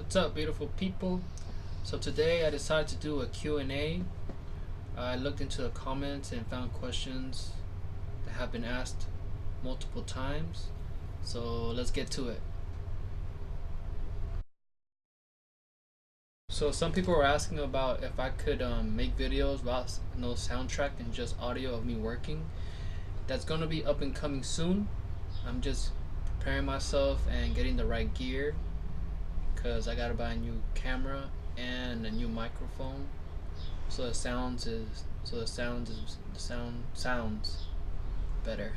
What's up, beautiful people? So today I decided to do a Q&A. I looked into the comments and found questions that have been asked multiple times. So let's get to it. So some people were asking about if I could make videos without no soundtrack and just audio of me working. That's gonna be up and coming soon. I'm just preparing myself and getting the right gear, because I gotta buy a new camera and a new microphone, so the sound sounds better.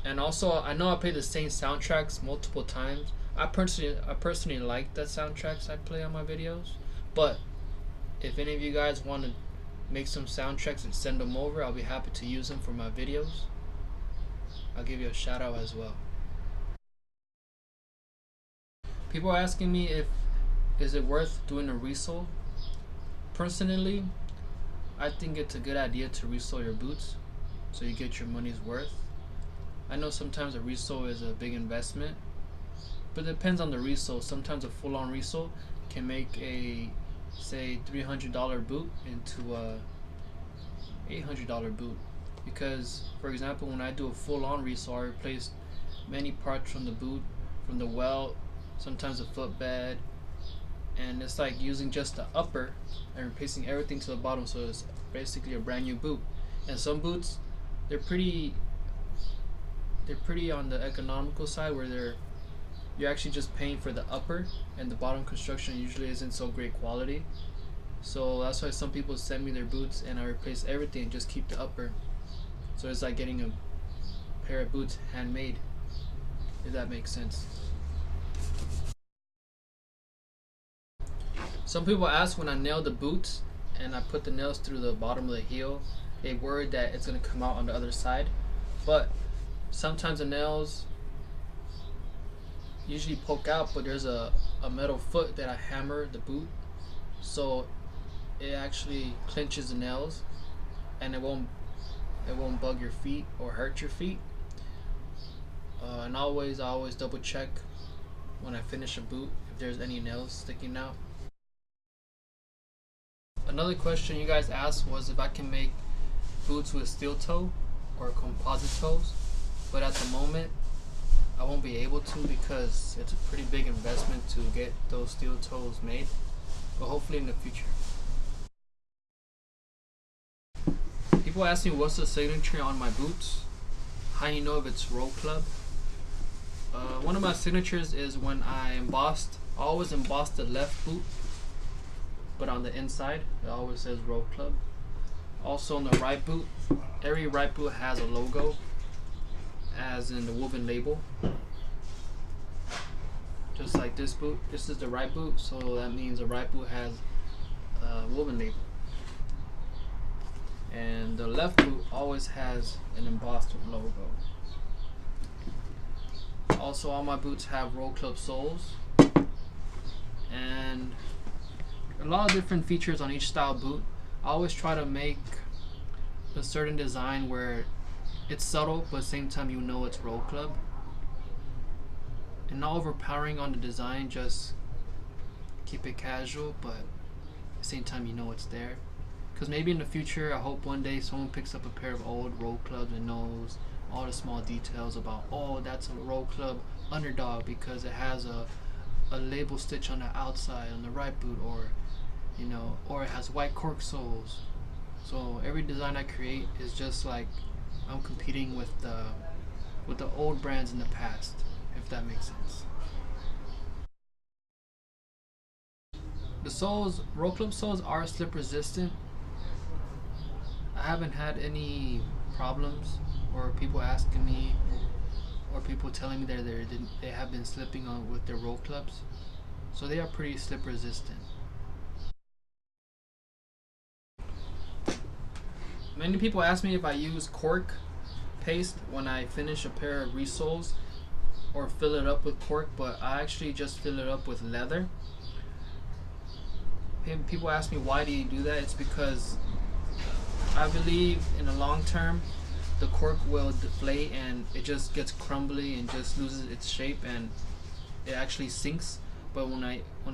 And also, I know I play the same soundtracks multiple times. I personally like the soundtracks I play on my videos, but if any of you guys want to make some soundtracks and send them over, I'll be happy to use them for my videos. I'll give you a shout out as well. People are asking me if is it worth doing a resole. Personally, I think it's a good idea to resole your boots so you get your money's worth. I know sometimes a resole is a big investment, but it depends on the resole. Sometimes a full-on resole can make a, say, $300 boot into a $800 boot. Because, for example, when I do a full-on resole, I replace many parts from the boot, from the welt, sometimes a footbed, and it's like using just the upper and replacing everything to the bottom, so it's basically a brand new boot. And some boots, they're pretty on the economical side, where you're actually just paying for the upper, and the bottom construction usually isn't so great quality. So that's why some people send me their boots and I replace everything and just keep the upper. So it's like getting a pair of boots handmade, if that makes sense. Some people ask, when I nail the boots and I put the nails through the bottom of the heel, they worry that it's going to come out on the other side. But sometimes the nails usually poke out, but there's a metal foot that I hammer the boot, so it actually clinches the nails and it won't bug your feet or hurt your feet. And I always double check when I finish a boot if there's any nails sticking out. Another question you guys asked was if I can make boots with steel toe or composite toes, but at the moment I won't be able to, because it's a pretty big investment to get those steel toes made, but hopefully in the future. People ask me what's the signature on my boots, how you know if it's roll club. One of my signatures is when I always emboss the left boot, but on the inside it always says roll club. Also on the right boot, every right boot has a logo, as in the woven label. Just like this boot, this is the right boot, so that means the right boot has a woven label. And the left boot always has an embossed logo. Also, all my boots have roll club soles, and a lot of different features on each style boot. I always try to make a certain design where it's subtle, but at the same time you know it's roll club, and not overpowering on the design. Just keep it casual, but at the same time you know it's there. Because maybe in the future, I hope one day someone picks up a pair of old roll clubs and knows all the small details about, oh, that's a roll club underdog because it has a label stitch on the outside on the right boot, or or it has white cork soles. So every design I create is just like I'm competing with the old brands in the past, if that makes sense. The soles, roll club soles, are slip resistant. I haven't had any problems, or people asking me, or people telling me that they have been slipping on with their roll clubs. So they are pretty slip resistant. Many people ask me if I use cork paste when I finish a pair of resoles, or fill it up with cork, but I actually just fill it up with leather. People ask me, why do you do that? It's because I believe in the long term the cork will deflate and it just gets crumbly and just loses its shape, and it actually sinks. But when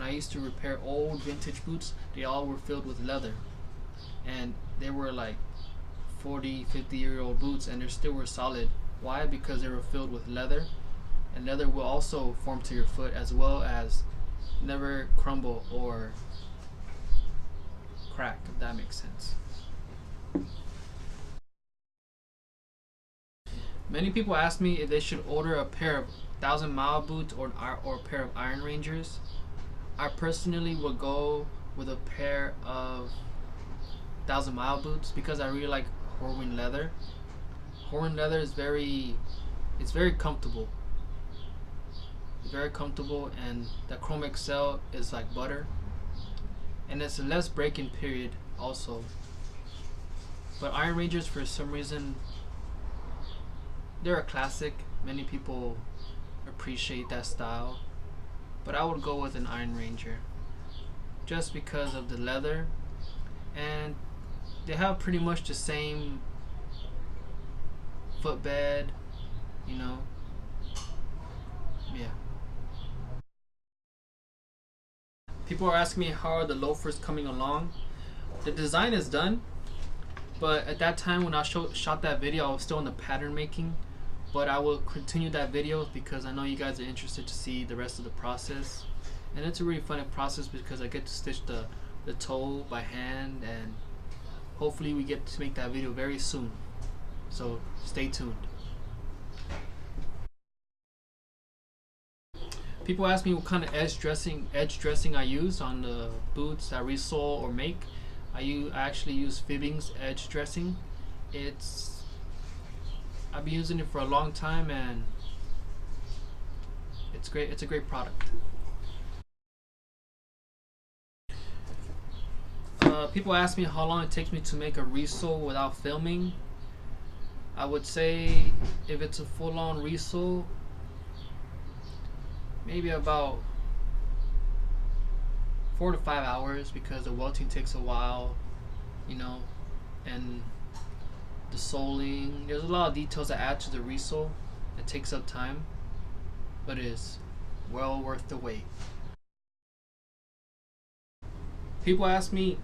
I used to repair old vintage boots, they all were filled with leather, and they were like 40, 50-year-old boots, and they still were solid. Why? Because they were filled with leather, and leather will also form to your foot, as well as never crumble or crack, if that makes sense. Many people ask me if they should order a pair of 1,000 mile boots or a pair of Iron Rangers. I personally would go with a pair of 1,000 mile boots because I really like Horween leather. Horween leather is it's very comfortable. It's very comfortable, and the Chrome XL is like butter, and it's a less break-in period also. But Iron Rangers, for some reason, they're a classic. Many people appreciate that style, but I would go with an Iron Ranger just because of the leather, and they have pretty much the same footbed, you know. Yeah. People are asking me how are the loafers coming along. The design is done, but at that time when I shot that video, I was still in the pattern making. But I will continue that video because I know you guys are interested to see the rest of the process, and it's a really fun process because I get to stitch the toe by hand, and hopefully we get to make that video very soon, so stay tuned. People ask me what kind of edge dressing I use on the boots I resole or make. I actually use Fibbing's edge dressing. I've been using it for a long time, and it's great. It's a great product. People ask me how long it takes me to make a resole without filming. I would say if it's a full-on resole, maybe about 4 to 5 hours because the welting takes a while, you know, and the soling. There's a lot of details that add to the resole. It takes up time, but it is well worth the wait. People ask me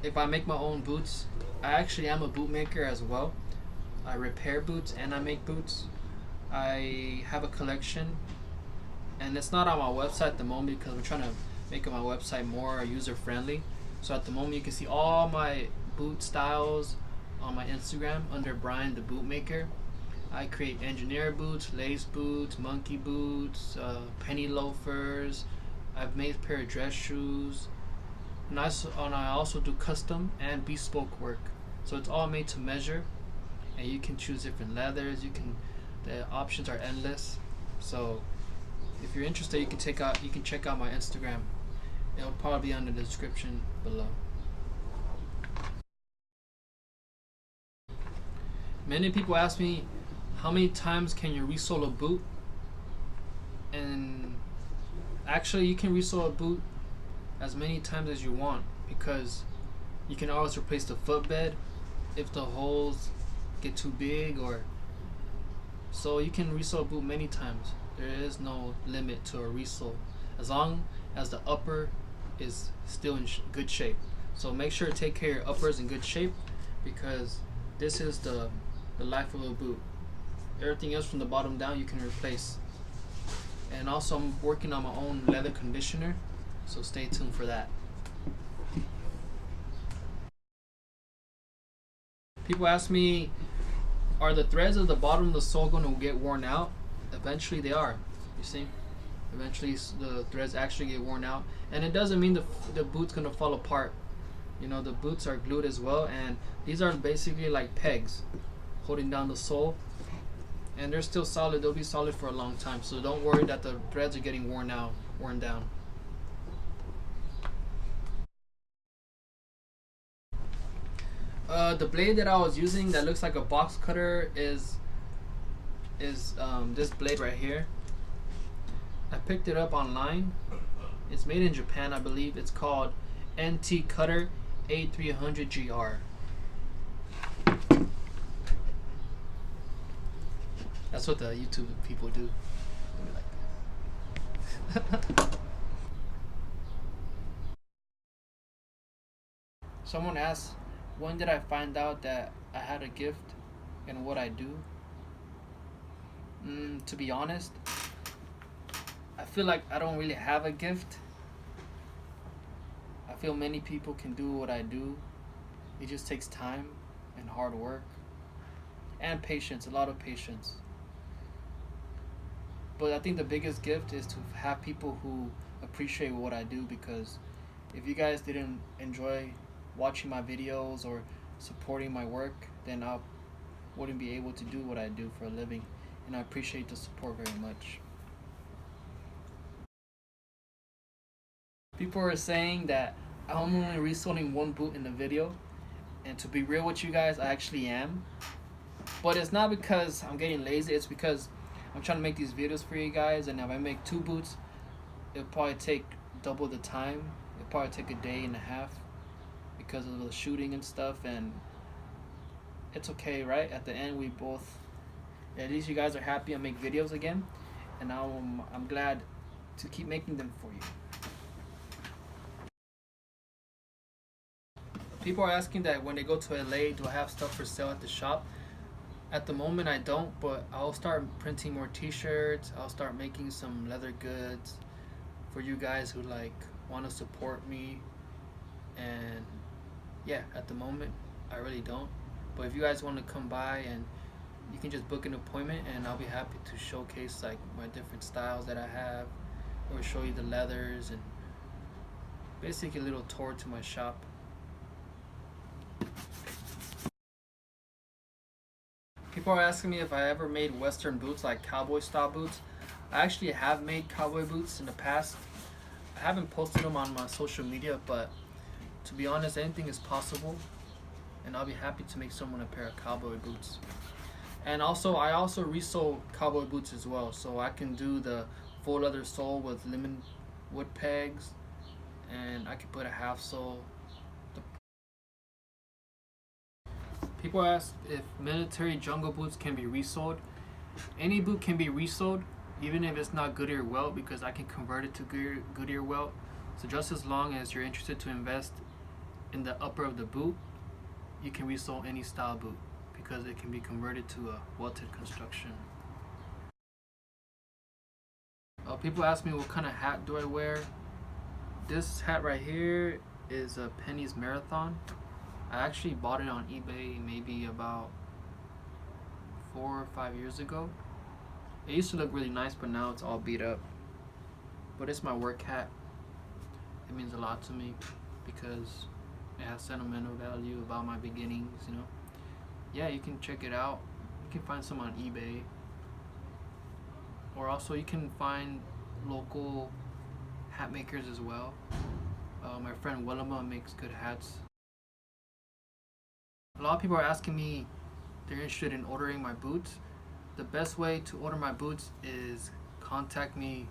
if I make my own boots. I actually am a bootmaker as well. I repair boots and I make boots. I have a collection, and it's not on my website at the moment because we're trying to make my website more user friendly. So at the moment you can see all my boot styles on my Instagram under BrianTheBootMaker. I create engineer boots, lace boots, monkey boots, penny loafers. I've made a pair of dress shoes, and I also do custom and bespoke work. So it's all made to measure, and you can choose different leathers. The options are endless. So if you're interested, you can check out my Instagram. It'll probably be under the description below. Many people ask me how many times can you resole a boot, and actually you can resole a boot as many times as you want because you can always replace the footbed if the holes get too big, or so you can resole a boot many times. There is no limit to a resole as long as the upper is still in good shape. So make sure to take care of your uppers in good shape because this is the life of a boot. Everything else from the bottom down you can replace. And also I'm working on my own leather conditioner, so stay tuned for that. People ask me, are the threads at the bottom of the sole going to get worn out? Eventually they are. You see? Eventually the threads actually get worn out, and it doesn't mean the boot's going to fall apart. You know, the boots are glued as well, and these are basically like pegs holding down the sole, and they're still solid. They'll be solid for a long time, so don't worry that the threads are getting worn down. The blade that I was using that looks like a box cutter is this blade right here. I picked it up online. It's made in Japan, I believe. It's called NT Cutter A300GR. That's what the YouTube people do. Someone asked, when did I find out that I had a gift and what I do? To be honest, I feel like I don't really have a gift. I feel many people can do what I do. It just takes time and hard work and patience, a lot of patience. But I think the biggest gift is to have people who appreciate what I do, because if you guys didn't enjoy watching my videos or supporting my work, then I wouldn't be able to do what I do for a living. And I appreciate the support very much. People are saying that I'm only reselling one boot in the video, and to be real with you guys, I actually am. But it's not because I'm getting lazy, it's because I'm trying to make these videos for you guys, and if I make 2 boots, it'll probably take double the time. It'll probably take a day and a half because of the shooting and stuff, and it's okay, right? At the end, we both, at least you guys are happy I make videos again, and I'm glad to keep making them for you. People are asking that when they go to LA, do I have stuff for sale at the shop? At the moment I don't, but I'll start printing more t-shirts. I'll start making some leather goods for you guys who like want to support me. And yeah, at the moment I really don't, but if you guys want to come by, and you can just book an appointment, and I'll be happy to showcase like my different styles that I have, or show you the leathers, and basically a little tour to my shop. People are asking me if I ever made Western boots, like cowboy style boots. I actually have made cowboy boots in the past. I haven't posted them on my social media, but to be honest, anything is possible, and I'll be happy to make someone a pair of cowboy boots. And also, I also resole cowboy boots as well, so I can do the full leather sole with lemon wood pegs, and I can put a half sole. People ask if military jungle boots can be resold. Any boot can be resold, even if it's not Goodyear welt, because I can convert it to Goodyear welt. So just as long as you're interested to invest in the upper of the boot, you can resole any style boot, because it can be converted to a welted construction. People ask me what kind of hat do I wear. This hat right here is a Penny's Marathon. I actually bought it on eBay maybe about 4 or 5 years ago. It used to look really nice, but now it's all beat up. But it's my work hat. It means a lot to me because it has sentimental value about my beginnings, you know. Yeah, you can check it out. You can find some on eBay. Or also you can find local hat makers as well. My friend Willema makes good hats. A lot of people are asking me they're interested in ordering my boots. The best way to order my boots is contact me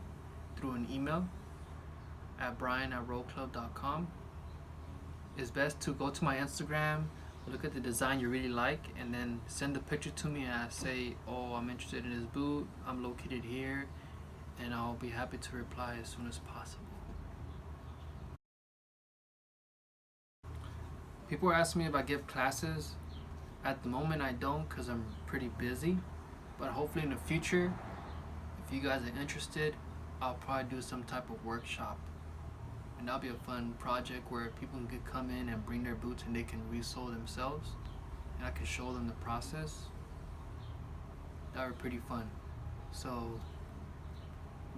through an email at brian@rollclub.com. It's best to go to my Instagram, look at the design you really like, and then send a picture to me, and I say, oh, I'm interested in this boot, I'm located here, and I'll be happy to reply as soon as possible. People are asking me if I give classes. At the moment I don't, because I'm pretty busy, but hopefully in the future, if you guys are interested, I'll probably do some type of workshop, and that'll be a fun project where people can come in and bring their boots and they can resole themselves, and I can show them the process. That would be pretty fun. So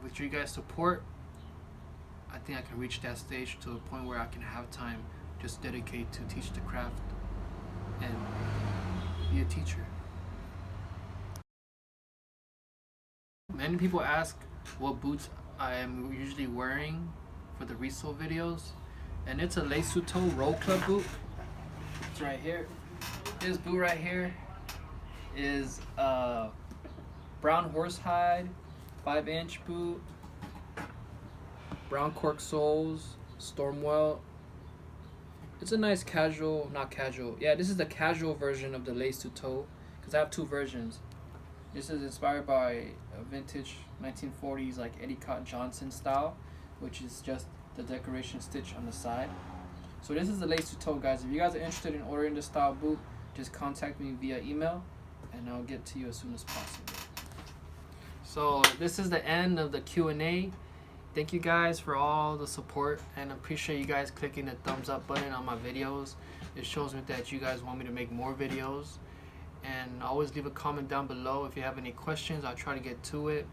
with you guys' support, I think I can reach that stage to a point where I can have time just dedicate to teach the craft and be a teacher. Many people ask what boots I am usually wearing for the resole videos, and it's a Lace-Toe Roll Club boot. It's right here. This boot right here is a brown horsehide 5-inch boot, brown cork soles, storm welt. It's a nice casual, not casual. Yeah, this is the casual version of the Lace-Toe, because I have 2 versions. This is inspired by a vintage 1940s like Eddie Cott Johnson style, which is just the decoration stitch on the side. So this is the lace to toe, guys. If you guys are interested in ordering this style boot, just contact me via email and I'll get to you as soon as possible. So this is the end of the Q&A. Thank you guys for all the support, and I appreciate you guys clicking the thumbs up button on my videos. It shows me that you guys want me to make more videos. And always leave a comment down below if you have any questions. I'll try to get to it.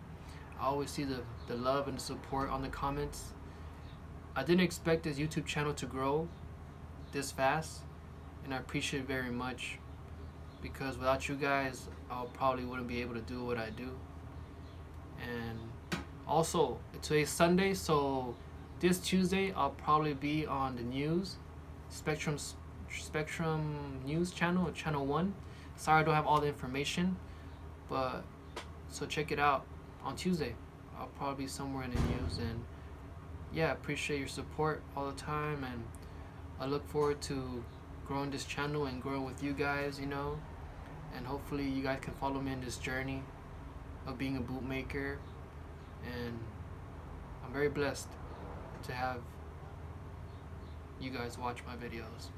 I always see the love and the support on the comments. I didn't expect this YouTube channel to grow this fast, and I appreciate it very much, because without you guys I probably wouldn't be able to do what I do. And also, today's Sunday, so this Tuesday I'll probably be on the news, Spectrum News channel, channel 1. Sorry I don't have all the information, but so check it out on Tuesday. I'll probably be somewhere in the news. And yeah, appreciate your support all the time, and I look forward to growing this channel and growing with you guys, you know, and hopefully you guys can follow me in this journey of being a bootmaker. And I'm very blessed to have you guys watch my videos.